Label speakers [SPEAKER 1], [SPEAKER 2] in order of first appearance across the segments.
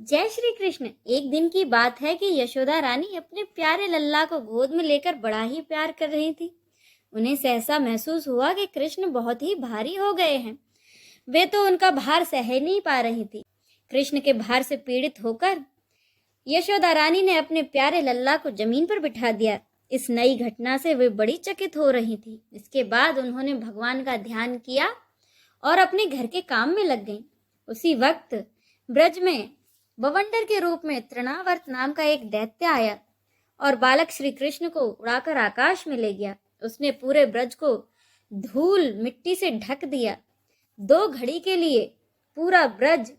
[SPEAKER 1] जय श्री कृष्ण। एक दिन की बात है कि यशोदा रानी अपने प्यारे लल्ला को गोद में लेकर बड़ा ही प्यार कर रही थी। उन्हें सहसा महसूस हुआ कि कृष्ण बहुत ही भारी हो गए हैं। वे तो उनका भार सह नहीं पा रही थी। कृष्ण के भार से पीड़ित होकर यशोदा रानी ने अपने प्यारे लल्ला को जमीन पर बिठा दिया। इस नई घटना से वे बड़ी चकित हो रही थी। इसके बाद उन्होंने भगवान का ध्यान किया और अपने घर के काम में लग गईं। उसी वक्त ब्रज में बवंडर के रूप में तृणावर्त नाम का एक दैत्य आया और बालक श्री कृष्ण को उड़ाकर आकाश में ले गया। उसने पूरे ब्रज को धूल मिट्टी से ढक दिया। 2 घड़ी के लिए पूरा ब्रज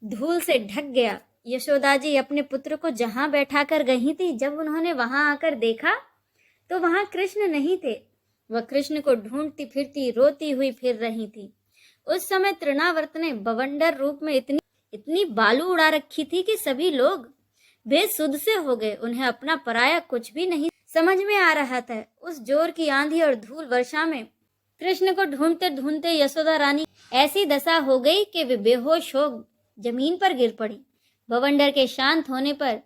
[SPEAKER 1] धूल से ढक गया। यशोदा जी अपने पुत्र को जहां बैठा कर गई थी, जब उन्होंने वहां आकर देखा तो वहां कृष्ण नहीं थे। वह कृष्ण को ढूंढती फिरती रोती हुई फिर रही थी। उस समय तृणावर्त ने बवंडर रूप में इतनी बालू उड़ा रखी थी कि सभी लोग बेसुध से हो गए। उन्हें अपना पराया कुछ भी नहीं समझ में आ रहा था। उस जोर की आंधी और धूल वर्षा में कृष्ण को ढूंढते ढूंढते यशोदा रानी ऐसी दशा हो गई कि वे बेहोश हो जमीन पर गिर पड़ी। बवंडर के शांत होने पर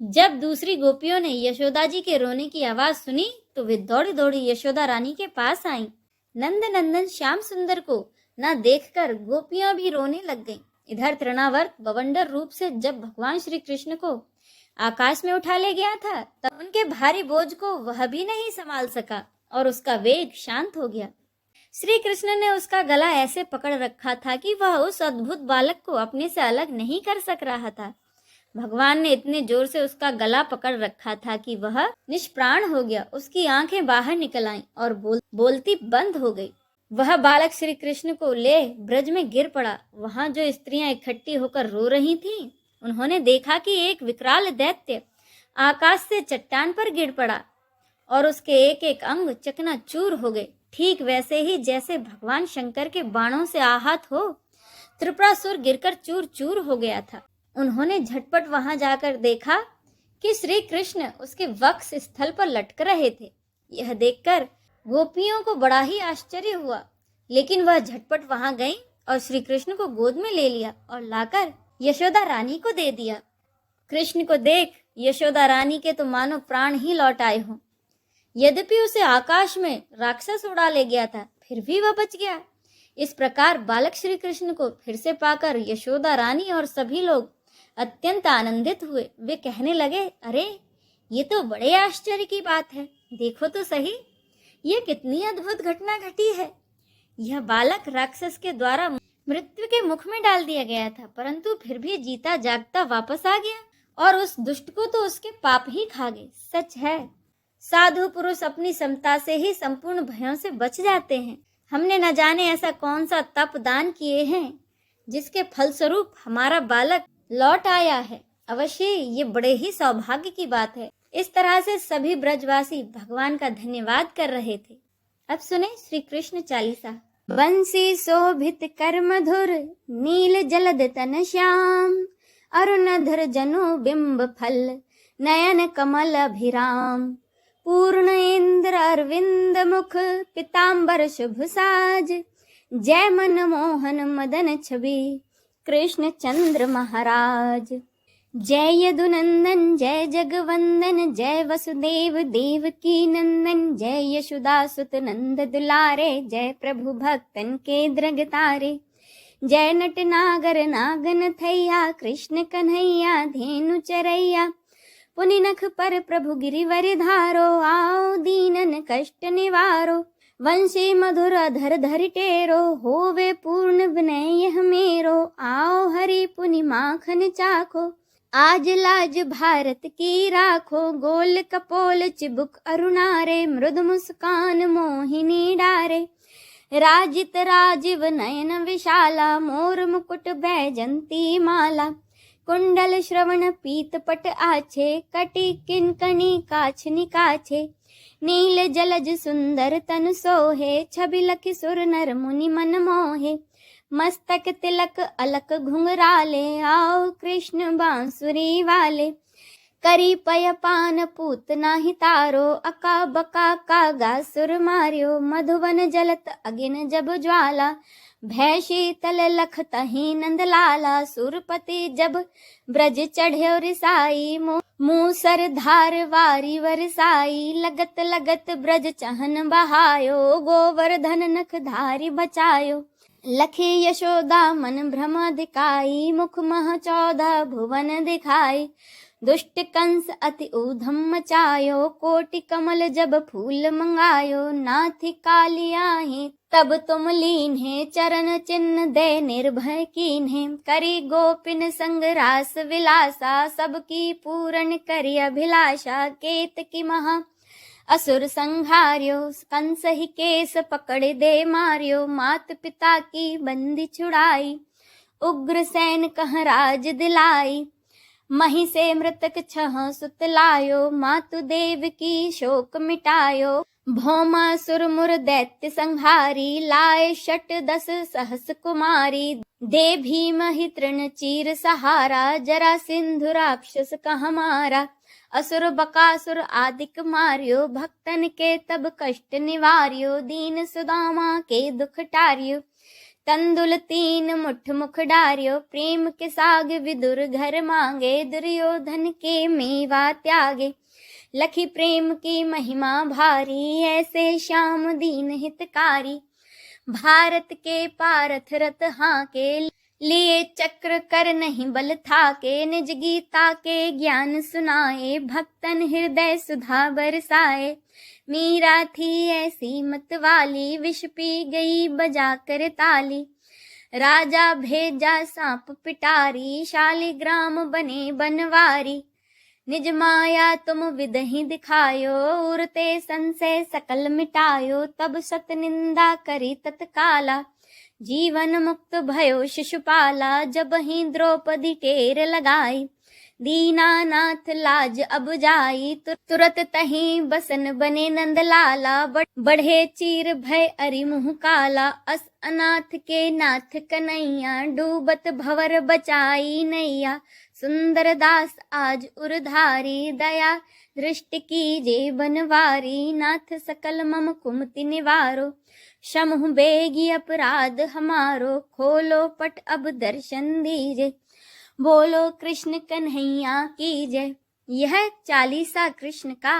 [SPEAKER 1] जब दूसरी गोपियों ने यशोदा जी के रोने की आवाज सुनी तो वे दौड़ी दौड़ी यशोदा रानी के पास आईं। नंद नंदन श्याम सुंदर को न देखकर गोपियां भी रोने लग गईं। इधर तृणावर्त बवंडर रूप से जब भगवान श्री कृष्ण को आकाश में उठा ले गया था, तब उनके भारी बोझ को वह भी नहीं संभाल सका और उसका वेग शांत हो गया। श्री कृष्ण ने उसका गला ऐसे पकड़ रखा था कि वह उस अद्भुत बालक को अपने से अलग नहीं कर सक रहा था। भगवान ने इतने जोर से उसका गला पकड़ रखा था कि वह निष्प्राण हो गया। उसकी आंखें बाहर निकल आईं और बोलती बंद हो गई। वह बालक श्री कृष्ण को ले ब्रज में गिर पड़ा। वहां जो स्त्रियां इकट्ठी होकर रो रही थीं, उन्होंने देखा कि एक विकराल दैत्य आकाश से चट्टान पर गिर पड़ा और उसके एक एक अंग चकनाचूर हो गए। ठीक वैसे ही जैसे भगवान शंकर के बाणों से आहत हो त्रिपुरासुर गिरकर चूर चूर हो गया था। उन्होंने झटपट वहां जाकर देखा कि श्री कृष्ण उसके वक्ष स्थल पर लटक रहे थे। यह देखकर गोपियों को बड़ा ही आश्चर्य हुआ, लेकिन वह झटपट वहां गई और श्री कृष्ण को गोद में ले लिया और लाकर यशोदा रानी को दे दिया। कृष्ण को देख यशोदा रानी के तो मानो प्राण ही लौट आए हों। यद्यपि उसे आकाश में राक्षस उड़ा ले गया था, फिर भी वह बच गया। इस प्रकार बालक श्री कृष्ण को फिर से पाकर यशोदा रानी और सभी लोग अत्यंत आनंदित हुए। वे कहने लगे, अरे ये तो बड़े आश्चर्य की बात है। देखो तो सही, ये कितनी अद्भुत घटना घटी है। यह बालक राक्षस के द्वारा मृत्यु के मुख में डाल दिया गया था, परंतु फिर भी जीता जागता वापस आ गया और उस दुष्ट को तो उसके पाप ही खा गए। सच है, साधु पुरुष अपनी समता से ही संपूर्ण भयों से बच जाते हैं। हमने न जाने ऐसा कौन सा तप दान किए हैं जिसके फलस्वरूप हमारा बालक लौट आया है। अवश्य ये बड़े ही सौभाग्य की बात है। इस तरह से सभी ब्रजवासी भगवान का धन्यवाद कर रहे थे। अब सुने श्री कृष्ण चालीसा। बंसी शोभित कर मधुर नील जलद तन श्याम, अरुणधर जनु बिंब फल नयन कमल अभिराम, पूर्ण इंद्र अरविंद मुख पीतांबर शुभ साज, जय मन मोहन मदन छवि कृष्ण चंद्र महाराज। जय यदुनंदन जय जगवंदन, जय वसुदेव देवकी नंदन, जय यशोदा सुत नंद दुलारे, जय प्रभु भक्तन के द्रग तारे, जय नट नागर नागन थैया कृष्ण कन्हैया धेनु चरैया, पुनि नख पर प्रभु गिरिवर धारो, आओ दीनन कष्ट निवारो, वंशी मधुर अधर धरि टेरो, होवे पूर्ण विनय यह मेरो, आओ हरि पुनि माखन चाखो, आज लाज भारत की राखो, गोल कपोल चिबुक अरुणारे, मृद मुस्कान मोहिनी डारे, राजित राजीव नयन विशाला, मोर मुकुट बैजंती माला, कुंडल श्रवण पीत पट आछे, कटी किनकनी काछ निकाछे, नील जलज सुंदर तन सोहे, छबि लखि सुर नर मुनि मन मोहे, मस्तक तिलक अलक घुंघराले, आओ कृष्ण बांसुरी वाले, करी पय पान पूत नाही तारो, अका बका कागा सुर मार्यो, मधुवन जलत अगिन जब ज्वाला, भय शीतल लख तहि नंदलाला, सुरपति जब ब्रज चढ़्यो रिसाई, मूसर धार वारी वरसाई, लगत लगत ब्रज चहन बहायो, गोवर्धन नख धारी बचायो, लखी यशोदा मन भ्रम दिखाई, मुख मह 14 भुवन दिखाई, दुष्ट कंस अति ऊधम मचायो, कोटि कमल जब फूल मंगायो, नाथी कालियाही तब तुम लीन है, चरण चिन्ह दे निर्भय कीन्हे, करी गोपिन संग रास विलासा, सबकी पूर्ण करी अभिलाषा, केत की महा असुर संहार्यो, कंस ही केस पकड़ दे मार्यो, मात पिता की बंदी छुड़ाई, उग्र सैन कह राज दिलाई, मही से मृतक 6 सुत लायो, मातु देव की शोक मिटायो, भौमासुर मुर दैत्य संहारी, लाए 10 सहस कुमारी, दे भीम ही तृण चीर सहारा, जरा सिंधु राक्षस कह मारा, असुर बकासुर आदिक मार्यो, भक्तन के तब कष्ट निवार्यो, दीन सुदामा के दुख टार्यो, तंदुल 3 मुठ मुख डार्यो, प्रेम के साग विदुर घर मांगे, दुर्योधन के मेवा त्यागे, लखी प्रेम की महिमा भारी, ऐसे श्याम दीन हितकारी, भारत के पारथ रथ हाके, लिए चक्र कर नहीं बल थाके, निज गीता के ज्ञान सुनाए, भक्तन हृदय सुधा बरसाए, मीरा थी ऐसी मत वाली, विष पी गई बजा कर ताली, राजा भेजा सांप पिटारी, शालिग्राम बने बनवारी, निज माया तुम विदहि दिखायो, उरते संशय सकल मिटायो, तब सत निंदा करी तत्काला, जीवन मुक्त भयो शिशुपाला, जब ही द्रौपदी टेर लगाई, दीनानाथ लाज अब जाई, तुरत तहीं बसन बने नंदलाला, बढ़े चीर भय अरि मुँह काला, अस अनाथ के नाथ कन्हैया, डूबत भवर बचाई नैया, सुंदर दास आज उरधारी, दया दृष्टि कीजे बनवारी, नाथ सकल मम कुमति निवारो, क्षमहु बेगी अपराध हमारो, खोलो पट अब दर्शन दीजे, बोलो कृष्ण कन्हैया की जय। यह 40 कृष्ण का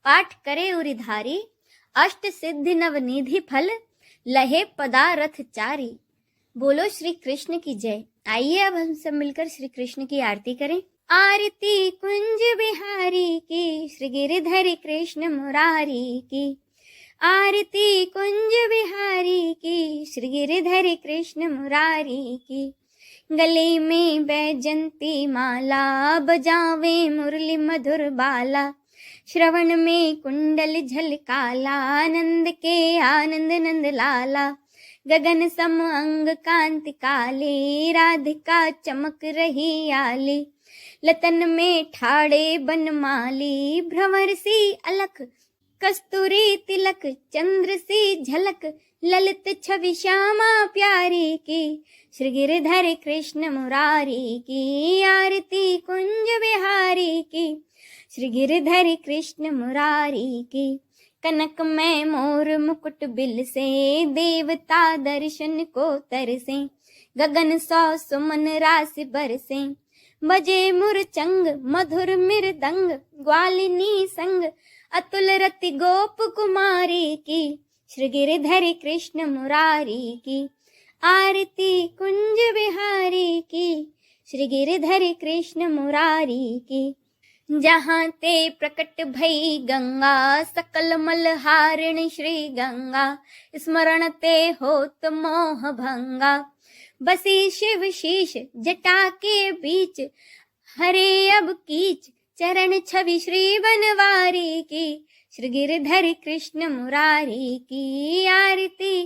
[SPEAKER 1] पाठ करे उरिधारी, अष्ट सिद्धि नवनिधि फल लहे पदारथ चारी। बोलो श्री कृष्ण की जय। आइए अब हम सब मिलकर श्री कृष्ण की आरती करें। आरती कुंज बिहारी की, श्री गिरिधर कृष्ण मुरारी की, आरती कुंज बिहारी की, श्री गिरिधर कृष्ण मुरारी की, गले में बैजंती माला, बजावे मुरली मधुर बाला, श्रवण में कुंडल झलकाला, आनंद के आनंद नंद लाला, गगन सम अंग कांति काले, राधिका चमक रही आली, लतन में ठाड़े बनमाली, भ्रमर सी अलख कस्तूरी तिलक, चंद्र सी झलक ललित छवि श्यामा प्यारी की, श्री गिरिधर कृष्ण मुरारी की, आरती कुंज बिहारी की, श्री गिरिधर कृष्ण मुरारी की, कनक में मोर मुकुट बिल से, देवता दर्शन को तरसे, गगन 100 सुमन राशि बरसे, बजे मुरचंग मधुर मृदंग, ग्वालिनी संग अतुल रति गोप कुमारी की, श्री गिरिधर कृष्ण मुरारी की, आरती कुंज बिहारी की, श्री गिरिधर कृष्ण मुरारी की, जहाँ ते प्रकट भई गंगा, सकल मल हारिण श्री गंगा, स्मरण ते होत मोह भंगा, बसी शिव शीश जटा के बीच, हरे अब कीच चरण छवि श्री बनवारी की, श्री गिरिधर कृष्ण मुरारी की, आरती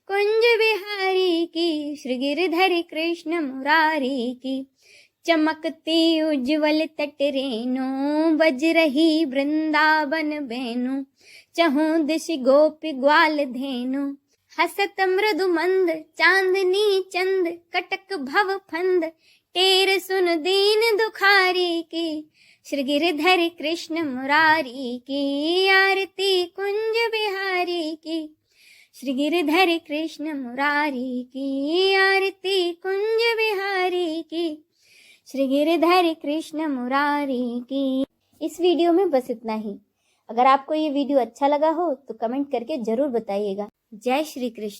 [SPEAKER 1] कुंज बिहारी की, श्री गिरिधर कृष्ण मुरारी की, चमकती उज्ज्वल तट रेणु, बज रही वृंदावन बेनु, चहु दिश गोपी ग्वाल धेनु, हसत मृदु मंद चांदनी चंद, कटक भव फंद टेर सुन दीन दुखारी की, श्री गिरिधर कृष्ण मुरारी की, आरती कुंज बिहारी की, श्री गिरधर कृष्ण मुरारी की आरती कुंज बिहारी की, श्री गिरधर कृष्ण मुरारी की। इस वीडियो में बस इतना ही। अगर आपको ये वीडियो अच्छा लगा हो तो कमेंट करके जरूर बताइएगा। जय श्री कृष्ण।